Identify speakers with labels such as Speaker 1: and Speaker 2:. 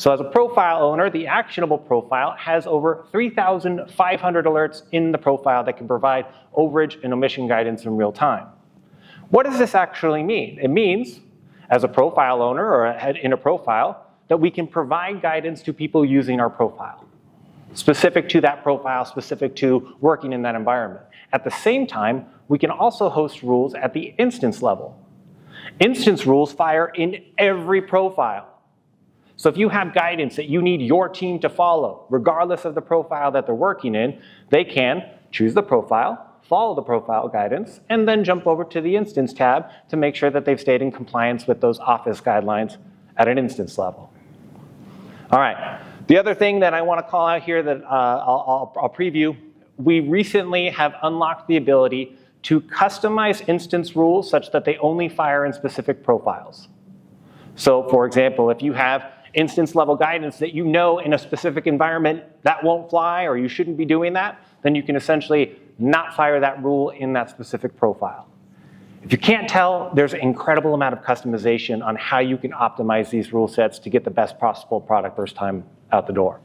Speaker 1: So as a profile owner, the actionable profile has over 3,500 alerts in the profile that can provide overage and omission guidance in real time. What does this actually mean? It means, as a profile owner or in a profile, that we can provide guidance to people using our profile, specific to that profile, specific to working in that environment. At the same time, we can also host rules at the instance level. Instance rules fire in every profile. So if you have guidance that you need your team to follow, regardless of the profile that they're working in, they can choose the profile, follow the profile guidance, and then jump over to the instance tab to make sure that they've stayed in compliance with those Office guidelines at an instance level. All right, the other thing that I want to call out here that I'll preview, we recently have unlocked the ability to customize instance rules such that they only fire in specific profiles. So for example, if you have instance level guidance that you know in a specific environment that won't fly or you shouldn't be doing that, then you can essentially not fire that rule in that specific profile. If you can't tell, there's an incredible amount of customization on how you can optimize these rule sets to get the best possible product first time out the door.